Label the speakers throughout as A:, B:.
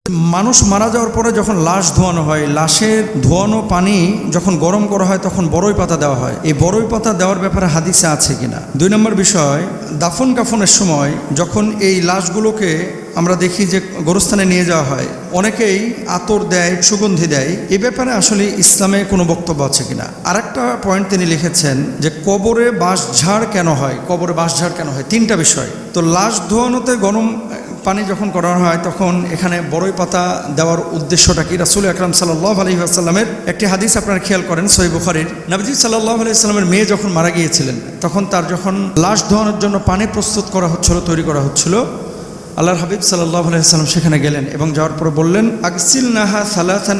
A: মানুষ মারা যাওয়ার পরে যখন লাশ ধোয়ানো হয়, লাশের ধোয়ানো পানি যখন গরম করা হয় তখন বড়ই পাতা দেওয়া হয়। এই বড়ই পাতা দেওয়ার ব্যাপারে হাদিসে আছে কিনা। 2 নম্বর বিষয়, দাফন কাফনের সময় যখন এই লাশগুলোকে আমরা দেখি যে গোরস্থানে নিয়ে যাওয়া হয়, অনেকেই আতর দেয়, সুগন্ধি দেয়। এই ব্যাপারে আসলে ইসলামে কোনো বক্তব্য আছে কিনা। আরেকটা পয়েন্ট তিনি লিখেছেন যে কবরে বাঁশঝাড় কেন হয়, কবরে বাঁশঝাড় কেন হয়। 3টা বিষয়। তো লাশ ধোয়ানোতে গরম পানি যখন করা হয় তখন এখানে বড়ই পাতা দেওয়ার উদ্দেশ্যটা কি। রাসূল আকরাম সাল্লাল্লাহু আলাইহি ওয়াসাল্লামের একটি হাদিস আপনারা খেয়াল করেন, সহিহ বুখারীর। নবীজি সাল্লাল্লাহু আলাইহি ওয়াসাল্লামের মেয়ে যখন মারা গিয়েছিলেন তখন তার যখন লাশ ধোয়ানোর জন্য পানি প্রস্তুত করা হচ্ছিল, তৈরি করা হচ্ছিল, আল্লাহর হাবিব সাল্লাল্লাহু আলাইহি ওয়াসাল্লাম সেখানে গেলেন এবং যাওয়ার পরে বললেন, আগসিলনাহা সালাসান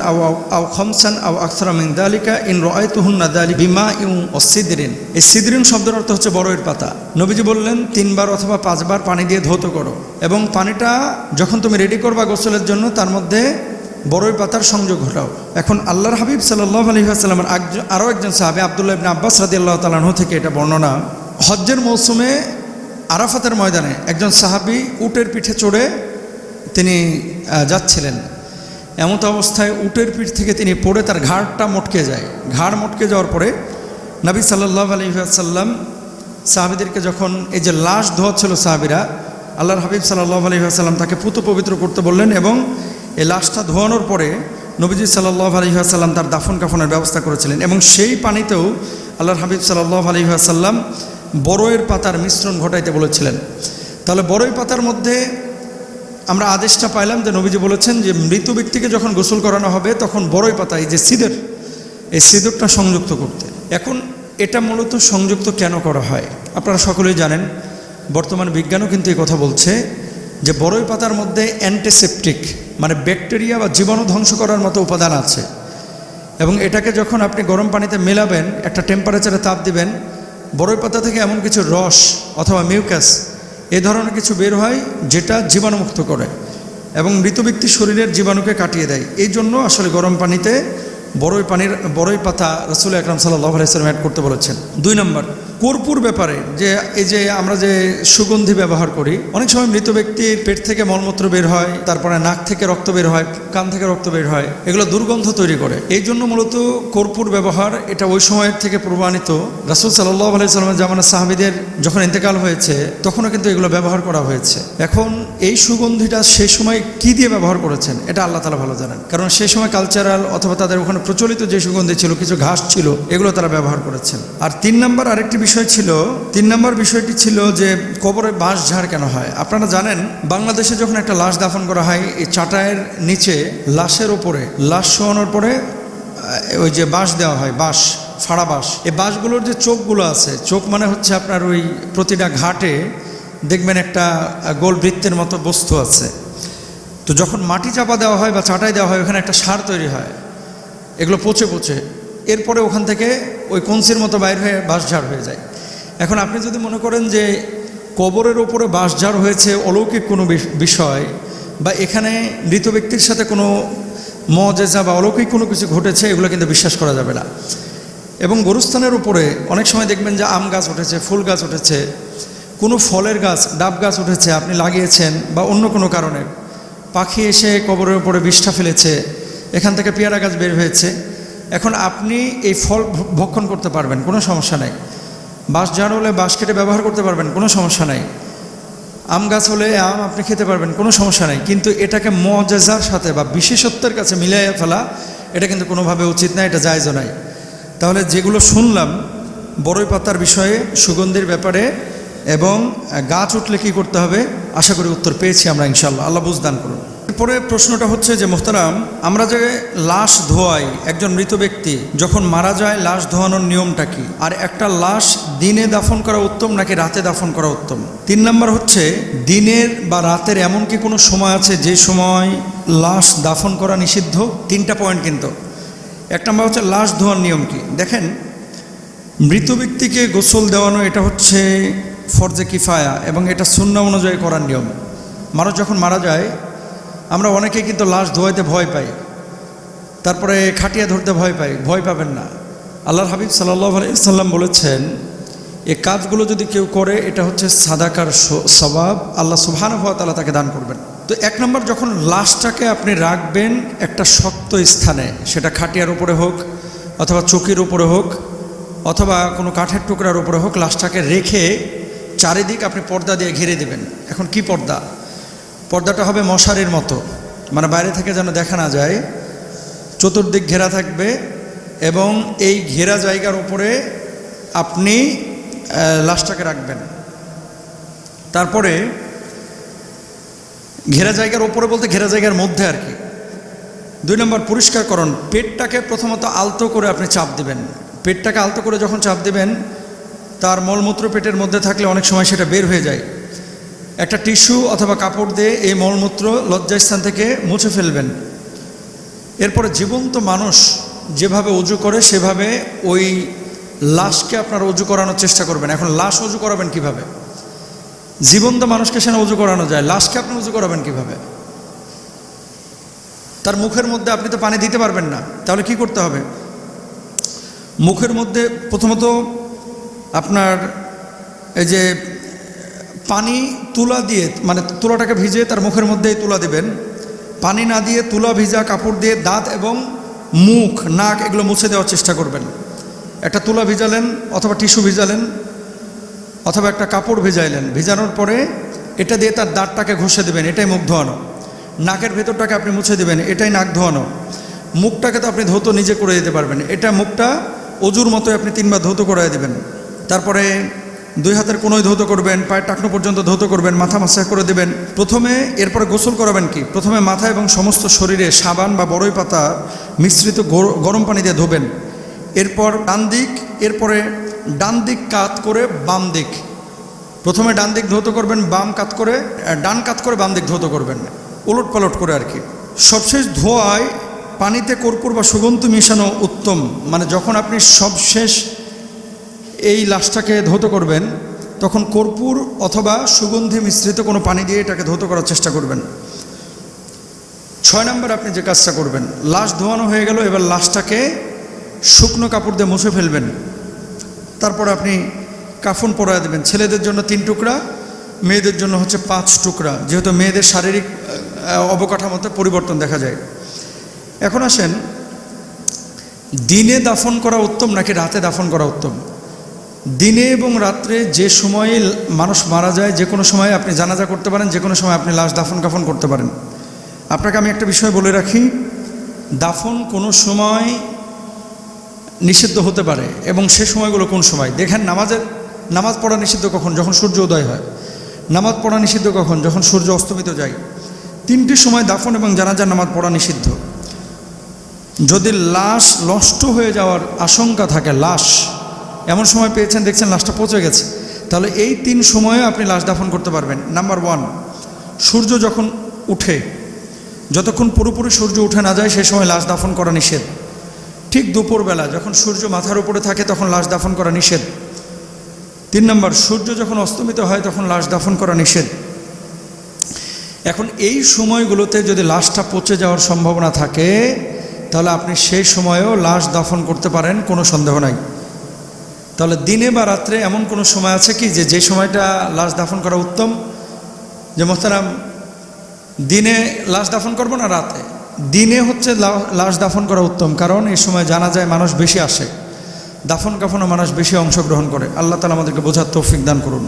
A: আও খামসান আও আকসারা মিন যালিকা ইন রাআইতুহুন্না যালিকা বিমাইন ওয়া সিদরিন। এই সিদরিন শব্দের অর্থ হচ্ছে বড়ইয়ের পাতা। নবীজি বললেন 3 বার অথবা 5 বার পানি দিয়ে ধৌত করো এবং পানিটা যখন তুমি রেডি করবা গোসলের জন্য তার মধ্যে বড়ই পাতার সংযোগ ঘটাও। এখন আল্লাহর হাবিব সাল্লাল্লাহু আলাইহি ওয়াসাল্লামের আরও একজন সাহাবী আব্দুল্লাহ ইবনে আব্বাস রাদিয়াল্লাহু তাআলা আনহু থেকে এটা বর্ণনা, হজ্জের মৌসুমে আরাফাতের ময়দানে একজন সাহাবী উটের পিঠে চড়ে তিনি যাচ্ছিলেন। এমত অবস্থায় উটের পিঠ থেকে তিনি পড়ে তার ঘাড়টা মটকে যায়। ঘাড় মটকে যাওয়ার পরে নবী সাল্লাল্লাহু আলাইহি ওয়াসাল্লাম সাহাবীদেরকে যখন এই যে লাশ ধোয়াচ্ছিল সাহাবীরা, আল্লাহর হাবিব সাল্লাল্লাহু আলাইহি ওয়াসাল্লাম তাকে পুত পবিত্র করতে বললেন এবং এই লাশটা ধোয়ানোর পরে নবীজি সাল্লাল্লাহু আলাইহি ওয়াসাল্লাম তার দাফন কাফনের ব্যবস্থা করেছিলেন এবং সেই পানিতেও আল্লাহর হাবিব সাল্লাল্লাহু আলাইহি ওয়াসাল্লাম বড়ইয়ের পাতার মিশ্রণ ঘটাইতে বলেছিলেন। তাহলে বড়ই পাতার মধ্যে আমরা আদেশটা পাইলাম যে নবীজি বলেছেন যে মৃত ব্যক্তিকে যখন গোসল করানো হবে তখন বড়ই পাতা, এই যে সিদর, এই সিদরটা সংযুক্ত করতে। এখন এটা মূলত সংযুক্ত কেন করা হয় আপনারা সকলেই জানেন। বর্তমান বিজ্ঞানও কিন্তু এই কথা বলছে যে বড়ই পাতার মধ্যে অ্যান্টিসেপটিক মানে ব্যাকটেরিয়া বা জীবাণু ধ্বংস করার মতো উপাদান আছে এবং এটাকে যখন আপনি গরম পানিতে মেলাবেন, একটা টেম্পারেচারে তাপ দিবেন, বড়ই পাতা থেকে এমন কিছু রস অথবা মিউকাস এ ধরনের কিছু বের হয় যেটা জীবাণুমুক্ত করে এবং মৃত ব্যক্তির শরীরের জীবাণুকে কাটিয়ে দেয়। এই জন্য আসলে গরম পানিতে বড়ই পাতা রাসূল আকরাম সাল্লাল্লাহু আলাইহি ওয়াসাল্লাম অ্যাড করতে বলেছেন। 2 নম্বর, কর্পূর ব্যাপারে যে এই যে আমরা যে সুগন্ধি ব্যবহার করি, অনেক সময় মৃত ব্যক্তির পেট থেকে মলমূত্র বের হয়, তারপরে নাক থেকে রক্ত বের হয়, কান থেকে রক্ত বের হয়, এগুলো দুর্গন্ধ তৈরি করে। এই জন্য মূলত কর্পূর ব্যবহার এটা ওই সময়ের থেকে প্রমাণিত। রাসূল সাল্লাল্লাহু আলাইহি ওয়াসাল্লামের জামানার সাহাবীদের যখন ইন্তেকাল হয়েছে তখনও কিন্তু এগুলো ব্যবহার করা হয়েছে। এখন এই সুগন্ধিটা সেই সময় কি দিয়ে ব্যবহার করেছেন এটা আল্লাহ তাআলা ভালো জানেন, কারণ সেই সময় কালচারাল অথবা তাদের ওখানে প্রচলিত যে সুগন্ধি ছিল, কিছু ঘাস ছিল, এগুলো তারা ব্যবহার করেছেন। আর 3 নম্বর আরেকটি তিন নম্বর বিষয়টি ছিল যে কবরে বাঁশঝাড় কেন হয়। আপনারা জানেন বাংলাদেশে যখন একটা লাশ দাফন করা হয়, এই চাটায়ের নিচে লাশের ওপরে লাশ শোয়ানোর পরে ওই যে বাঁশ দেওয়া হয়, বাঁশ, ফাড়া বাঁশ। এই বাঁশগুলোর যে চোখগুলো আছে, চোখ মানে হচ্ছে আপনার ওই প্রতিটা ঘাটে দেখবেন একটা গোল বৃত্তের মতো বস্তু আছে। তো যখন মাটি চাপা দেওয়া হয় বা চাটাই দেওয়া হয় ওখানে একটা সার তৈরি হয়, এগুলো পচে পচে এরপরে ওখান থেকে ওই কঞ্চির মতো বাইর হয়ে বাঁশঝাড় হয়ে যায়। এখন আপনি যদি মনে করেন যে কবরের ওপরে বাঁশঝাড় হয়েছে অলৌকিক কোনো বিষয় বা এখানে মৃত ব্যক্তির সাথে কোনো মুআজিজা বা অলৌকিক কোনো কিছু ঘটেছে, এগুলো কিন্তু বিশ্বাস করা যাবে না। এবং গোরস্থানের উপরে অনেক সময় দেখবেন যে আম গাছ উঠেছে, ফুল গাছ উঠেছে, কোনো ফলের গাছ, ডাব গাছ উঠেছে, আপনি লাগিয়েছেন বা অন্য কোনো কারণে পাখি এসে কবরের উপরে বিষ্ঠা ফেলেছে, এখান থেকে পেয়ারা গাছ বের হয়েছে। এখন আপনি এই ফল ভক্ষণ করতে পারবেন, কোনো সমস্যা নাই। বাঁশঝাড় হলে বাঁশ কেটে ব্যবহার করতে পারবেন, কোনো সমস্যা নাই। আম গাছ হলে আম আপনি খেতে পারবেন, কোনো সমস্যা নাই। কিন্তু এটাকে মুআজিজার সাথে বা বিশেষত্বের কাছে মিলাইয়া ফেলা এটা কিন্তু কোনোভাবে উচিত না, এটা জায়েজও নাই। তাহলে যেগুলো শুনলাম বড়ই পাতার বিষয়ে, সুগন্ধির ব্যাপারে এবং গাছ উঠলে কী করতে হবে, আশা করি উত্তর পেয়েছি আমরা ইনশাআল্লাহ। আল্লাহ বুঝদান করুন। এরপরে প্রশ্নটা হচ্ছে যে মোহতারাম, আমরা যে লাশ ধোয়াই, একজন মৃত ব্যক্তি যখন মারা যায় লাশ ধোয়ানোর নিয়মটা কি? আর একটা লাশ দিনে দাফন করা উত্তম নাকি রাতে দাফন করা উত্তম? 3 নম্বর হচ্ছে দিনের বা রাতের এমন কি কোনো সময় আছে যে সময় লাশ দাফন করা নিষিদ্ধ? 3টা পয়েন্ট কিন্তু। 1 নম্বর হচ্ছে লাশ ধোয়ার নিয়ম কি। দেখেন, মৃত ব্যক্তিকে গোসল দেওয়ানো এটা হচ্ছে ফরজে কিফায়া এবং এটা সুন্নাহ অনুযায়ী করার নিয়ম। মানুষ যখন মারা যায় আমরা অনেকেই কিন্তু লাশ ধোয়াইতে ভয় পাই, তারপরে খাটিয়া ধরতে ভয় পাই। ভয় পাবেন না। আল্লাহর হাবিব সাল্লাল্লাহু আলাইহি ওয়াসাল্লাম বলেছেন এই কাজগুলো যদি কেউ করে এটা হচ্ছে সাদাকার সওয়াব, আল্লাহ সুবহানাহু ওয়া তাআলা তাকে দান করবেন। তো 1 নম্বর, যখন লাশটাকে আপনি রাখবেন একটা শক্ত স্থানে, সেটা খাটিয়ার উপরে হোক অথবা চৌকির উপরে হোক অথবা কোনো কাঠের টুকরার উপরে হোক, লাশটাকে রেখে চারিদিক আপনি পর্দা দিয়ে ঘিরে দেবেন। এখন কি পর্দা? পর্দাটা হবে মশারির মতো, মানে বাইরে থেকে যেন দেখা না যায়, চতুর্দিক ঘেরা থাকবে এবং এই ঘেরা জায়গার উপরে আপনি লাশটাকে রাখবেন। তারপরে ঘেরা জায়গার উপরে বলতে ঘেরা জায়গার মধ্যে আর কি। 2 নম্বর, পরিষ্কারকরণ। পেটটাকে প্রথমত আলতো করে আপনি চাপ দিবেন। পেটটাকে আলতো করে যখন চাপ দিবেন, তার মলমূত্র পেটের মধ্যে থাকলে অনেক সময় সেটা বের হয়ে যায়। একটা টিস্যু অথবা কাপড় দিয়ে এই মলমূত্র লজ্জাস্থান থেকে মুছে ফেলবেন। এরপরে জীবন্ত মানুষ যেভাবে অজু করে সেভাবে ওই লাশকে আপনার অজু করানোর চেষ্টা করবেন। এখন লাশ অজু করাবেন কিভাবে? জীবন্ত মানুষকে সেখানে অজু করানো যায়, লাশকে আপনি অজু করাবেন কিভাবে? তার মুখের মধ্যে আপনি তো পানি দিতে পারবেন না, তাহলে কি করতে হবে? মুখের মধ্যে প্রথমত আপনার এই যে পানি তুলা দিয়ে, মানে তুলাটাকে ভিজে তার মুখের মধ্যেই তুলা দিবেন। পানি না দিয়ে তুলা ভিজা কাপড় দিয়ে দাঁত এবং মুখ, নাক এগুলো মুছে দেওয়ার চেষ্টা করবেন। একটা তুলা ভিজালেন অথবা টিস্যু ভিজালেন অথবা একটা কাপড় ভিজাইলেন, ভিজানোর পরে এটা দিয়ে তার দাঁতটাকে ঘষে দেবেন, এটাই মুখ ধোয়ানো। নাকের ভেতরটাকে আপনি মুছে দেবেন, এটাই নাক ধোয়ানো। মুখটাকে তো আপনি ধৌত নিজে করে দিতে পারবেন, এটা মুখটা অজুর মতোই আপনি 3 বার ধৌত করে দেবেন। তারপরে 2 হাতের কোনোই ধৌত করবেন, পায়ের টাকনো পর্যন্ত ধৌত করবেন, মাথা মাসাজ করে দেবেন প্রথমে। এরপরে গোসল করাবেন কি? প্রথমে মাথা এবং সমস্ত শরীরে সাবান বা বড়ই পাতা মিশ্রিত গরম পানি দিয়ে ধোবেন। এরপর ডান দিক, এরপরে ডান দিক কাত করে বাম দিক। প্রথমে ডান দিক ধৌত করবেন, বাম কাত করে, ডান কাত করে বাম দিক ধৌত করবেন, উলট পালট করে আর কি। সবশেষ ধোয়ায় পানিতে কর্পূর বা সুগন্ধি মিশানো উত্তম। মানে যখন আপনি সবশেষ এই লাশটাকে ধৌত করবেন তখন কর্পূর অথবা সুগন্ধি মিশ্রিত কোনো পানি দিয়ে এটাকে ধৌত করার চেষ্টা করবেন। 6 নম্বর, আপনি যে কাজটা করবেন, লাশ ধোয়ানো হয়ে গেল, এবার লাশটাকে শুকনো কাপড় দিয়ে মুছে ফেলবেন। তারপর আপনি কাফন পরায় দেবেন। ছেলেদের জন্য 3 টুকরা, মেয়েদের জন্য হচ্ছে 5 টুকরা, যেহেতু মেয়েদের শারীরিক অবকাঠামোতে পরিবর্তন দেখা যায়। এখন আসেন, দিনে দাফন করা উত্তম নাকি রাতে দাফন করা উত্তম? দিনে এবং রাত্রে যে সময়ে মানুষ মারা যায়, যে কোনো সময় আপনি জানাজা করতে পারেন, যে কোনো সময় আপনি লাশ দাফন কাফন করতে পারেন। আপনাকে আমি একটা বিষয় বলে রাখি, দাফন কোনো সময় নিষিদ্ধ হতে পারে এবং সে সময়গুলো কোন সময় দেখেন। নামাজ পড়া নিষিদ্ধ কখন? যখন সূর্য উদয় হয়। নামাজ পড়া নিষিদ্ধ কখন? যখন সূর্য অস্তমিত যায়। 3টি সময় দাফন এবং জানাজার নামাজ পড়া নিষিদ্ধ। যদি লাশ নষ্ট হয়ে যাওয়ার আশঙ্কা থাকে, লাশ এমন সময় পেয়েছেন দেখছেন লাশটা পচে গেছে, তাহলে এই 3 সময়ে আপনি লাশ দাফন করতে পারবেন। নাম্বার 1, সূর্য যখন উঠে, যতক্ষণ পুরোপুরি সূর্য উঠে না যায় সেই সময় লাশ দাফন করা নিষেধ। ঠিক দুপুরবেলা যখন সূর্য মাথার উপরে থাকে তখন লাশ দাফন করা নিষেধ। 3 নম্বর, সূর্য যখন অস্তমিত হয় তখন লাশ দাফন করা নিষেধ। এখন এই সময়গুলোতে যদি লাশটা পচে যাওয়ার সম্ভাবনা থাকে তাহলে আপনি সেই সময়েও লাশ দাফন করতে পারেন, কোনো সন্দেহ নাই। তাহলে দিনে বা রাত্রে এমন কোনো সময় আছে কি যে সময়টা লাশ দাফন করা উত্তম? যে মোহতারাম, দিনে লাশ দাফন করবো না রাতে? দিনে হচ্ছে লাশ দাফন করা উত্তম, কারণ এই সময় জানা যায় মানুষ বেশি আসে, দাফন কাফনও মানুষ বেশি অংশগ্রহণ করে। আল্লাহ তাআলা আমাদেরকে বোঝার তৌফিক দান করুন।